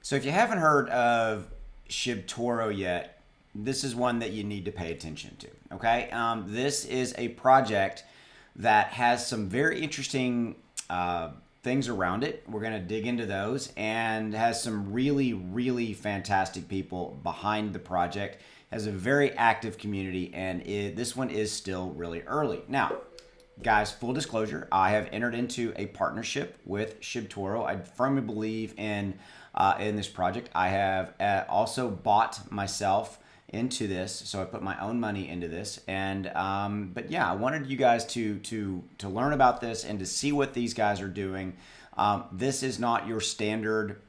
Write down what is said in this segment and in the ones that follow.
So if you haven't heard of SHIBTORO yet, this is one that you need to pay attention to. Okay, this is a project that has some very interesting things around it. We're going to dig into those, and has some really, really fantastic people behind the project. Has a very active community, and this one is still really early. Now, guys, full disclosure, I have entered into a partnership with SHIBTORO. I firmly believe in this project. I have also bought myself into this, so I put my own money into this. And but yeah, I wanted you guys to learn about this and to see what these guys are doing. This is not your standard,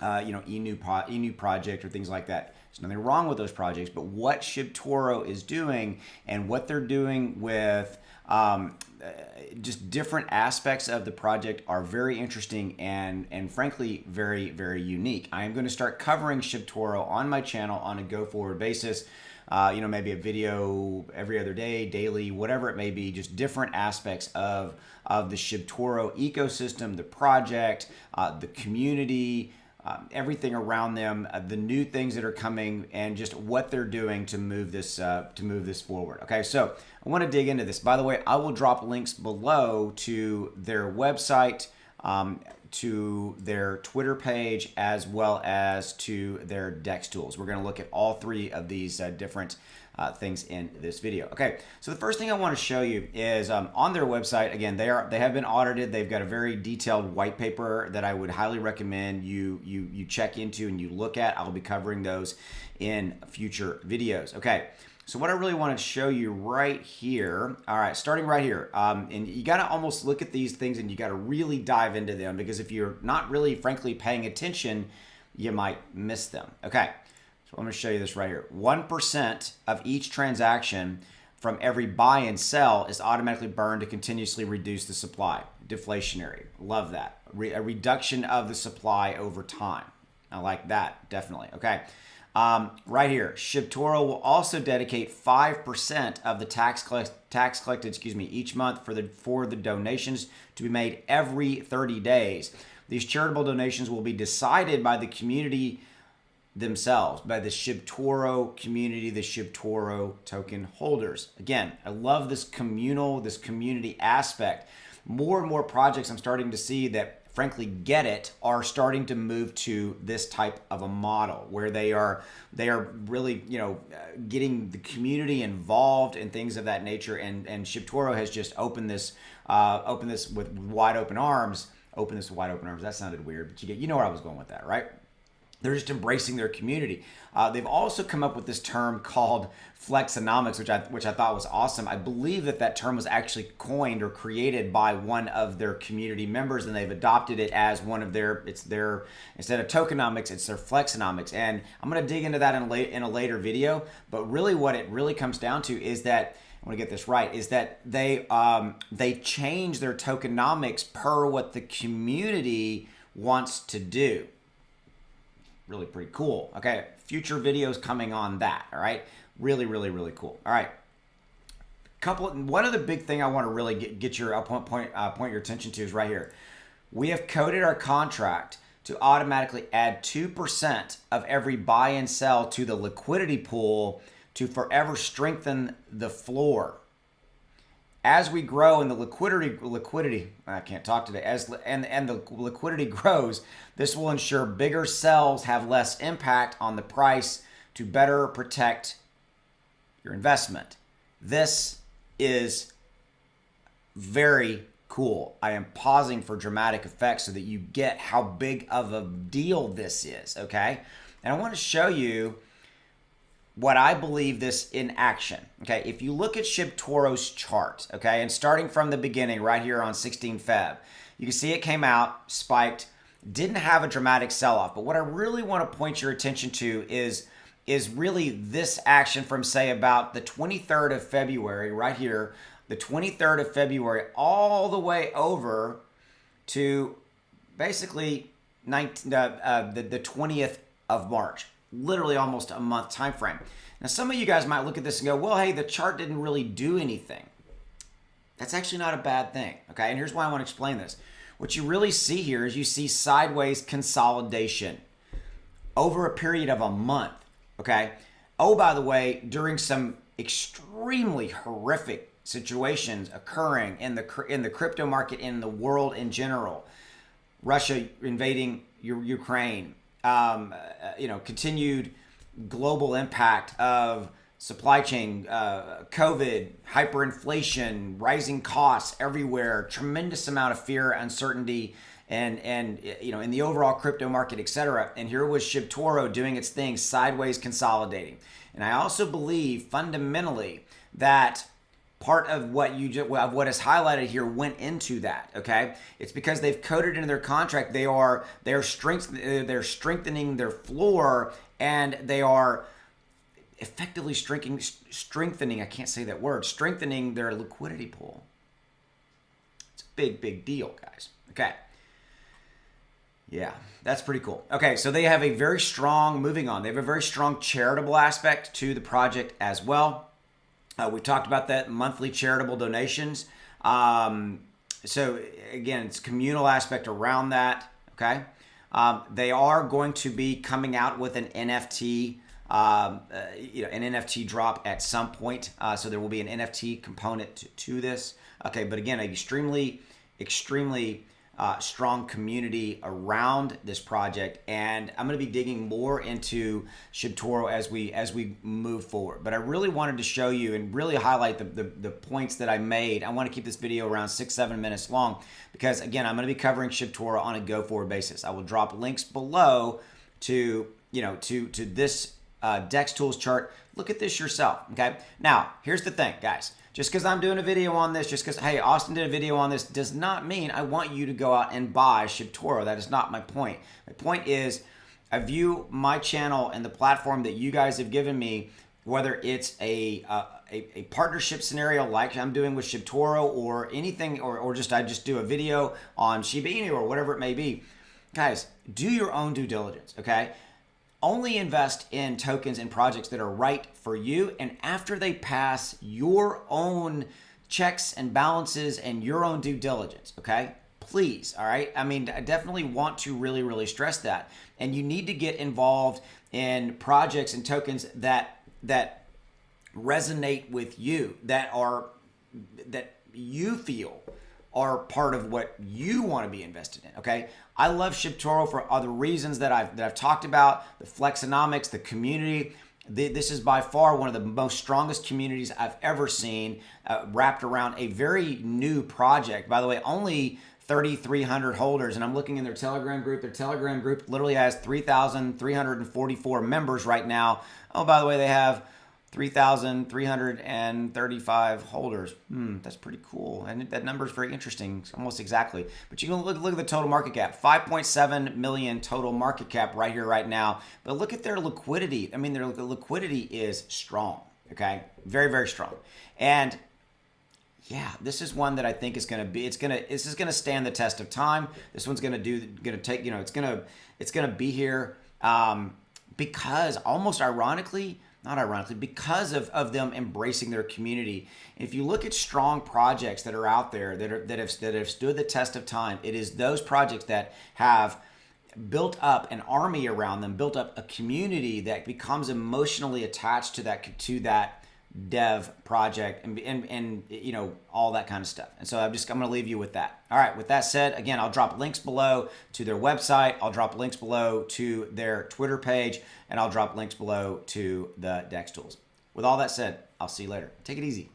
ENU project or things like that. There's nothing wrong with those projects, but what SHIBTORO is doing and what they're doing with just different aspects of the project are very interesting and frankly very, very unique. I am going to start covering SHIBTORO on my channel on a go forward basis. Maybe a video every other day, daily, whatever it may be, just different aspects of the SHIBTORO ecosystem, the project, the community, everything around them, the new things that are coming, and just what they're doing to move this forward. Okay, so I want to dig into this. By the way, I will drop links below to their website, to their Twitter page, as well as to their DEX tools. We're going to look at all three of these different things in this video. Okay, so the first thing I want to show you is on their website. Again, they have been audited. They've got a very detailed white paper that I would highly recommend you check into and you look at. I'll be covering those in future videos. Okay, so what I really want to show you right here. All right, starting right here, and you got to almost look at these things and you got to really dive into them, because if you're not really, frankly, paying attention, you might miss them. Okay. So I'm going to show you this right here. 1% of each transaction from every buy and sell is automatically burned to continuously reduce the supply. Deflationary. Love that. A reduction of the supply over time. I like that, definitely. Okay. Right here, SHIBTORO will also dedicate 5% of the tax collected, each month for the donations to be made every 30 days. These charitable donations will be decided by the community themselves, by the SHIBTORO community, the SHIBTORO token holders. Again, I love this community aspect. More and more projects I'm starting to see that frankly get it are starting to move to this type of a model where they are really getting the community involved in things of that nature, and SHIBTORO has just opened this with wide open arms. That sounded weird, but you know where I was going with that, right? They're just embracing their community. They've also come up with this term called flexonomics, which I thought was awesome. I believe that term was actually coined or created by one of their community members, and they've adopted it as one of their instead of tokenomics, it's their flexonomics. And I'm going to dig into that in a later video. But really, what it really comes down to is that, I want to get this right, is that they change their tokenomics per what the community wants to do. Really pretty cool. Okay, future videos coming on that. All right, really, really, really cool. All right, one other big thing I want to really get your point your attention to is right here. We have coded our contract to automatically add 2% of every buy and sell to the liquidity pool to forever strengthen the floor. As we grow and the liquidity, I can't talk today, and the liquidity grows, this will ensure bigger sells have less impact on the price to better protect your investment. This is very cool. I am pausing for dramatic effect so that you get how big of a deal this is, okay? And I want to show you what I believe this in action. Okay, if you look at SHIBTORO's chart, okay, and starting from the beginning right here on 16 Feb, you can see it came out, spiked, didn't have a dramatic sell-off. But what I really want to point your attention to is really this action from, say, about the 23rd of February, right here, the 23rd of February, all the way over to basically the 20th of March. Literally almost a month time frame. Now, some of you guys might look at this and go, well, hey, the chart didn't really do anything. That's actually not a bad thing, okay? And here's why I want to explain this. What you really see here is you see sideways consolidation. over a period of a month. Okay. Oh, by the way, during some extremely horrific situations occurring in the crypto market, in the world in general, Russia invading Ukraine, continued global impact of supply chain, COVID, hyperinflation, rising costs everywhere, tremendous amount of fear, uncertainty, and in the overall crypto market, etc. And here was SHIBTORO doing its thing, sideways consolidating. And I also believe fundamentally that part of what what is highlighted here went into that. Okay, it's because they've coded into their contract. They're strengthening their floor, and they are effectively strengthening. I can't say that word. Strengthening their liquidity pool. It's a big deal, guys. Okay. Yeah, that's pretty cool. Okay, so they have a very strong, moving on, they have a very strong charitable aspect to the project as well. We talked about that, monthly charitable donations. So again, it's communal aspect around that, okay? They are going to be coming out with an NFT, an NFT drop at some point. So there will be an NFT component to this. Okay, but again, an extremely strong community around this project, and I'm going to be digging more into SHIBTORO as we move forward. But I really wanted to show you and really highlight the points that I made. I want to keep this video around 6-7 minutes long because again, I'm going to be covering SHIBTORO on a go forward basis. I will drop links below to this DEX tools chart. Look at this yourself. Okay. Now here's the thing, guys. Just because I'm doing a video on this, just because, hey, Austin did a video on this, does not mean I want you to go out and buy SHIBTORO. That is not my point. My point is I view my channel and the platform that you guys have given me, whether it's a partnership scenario like I'm doing with SHIBTORO or anything, or just I just do a video on Shiba Inu or whatever it may be. Guys, do your own due diligence, okay? Only invest in tokens and projects that are right for you, and after they pass your own checks and balances and your own due diligence, okay? Please, all right? I mean, I definitely want to really stress that. And you need to get involved in projects and tokens that resonate with you, that you feel are part of what you want to be invested in, okay? I love SHIBTORO for other reasons that I've talked about, the flexonomics, the community. This is by far one of the most strongest communities I've ever seen, wrapped around a very new project. By the way, only 3,300 holders, and I'm looking in their Telegram group. Their Telegram group literally has 3,344 members right now. Oh, by the way, they have 3,335 holders. That's pretty cool. And that number is very interesting, almost exactly. But you can look at the total market cap, 5.7 million total market cap right here, right now. But look at their liquidity. I mean, their liquidity is strong, okay? Very strong. And yeah, this is one that I think is going to be, this is going to stand the test of time. This one's going to take, it's going to be here because almost ironically, not ironically, because of them embracing their community. If you look at strong projects that are out there that have stood the test of time, it is those projects that have built up an army around them, built up a community that becomes emotionally attached to that dev project and all that kind of stuff. And so I'm going to leave you with that. All right, with that said, again, I'll drop links below to their website, I'll drop links below to their Twitter page, and I'll drop links below to the DEX tools. With all that said, I'll see you later. Take it easy.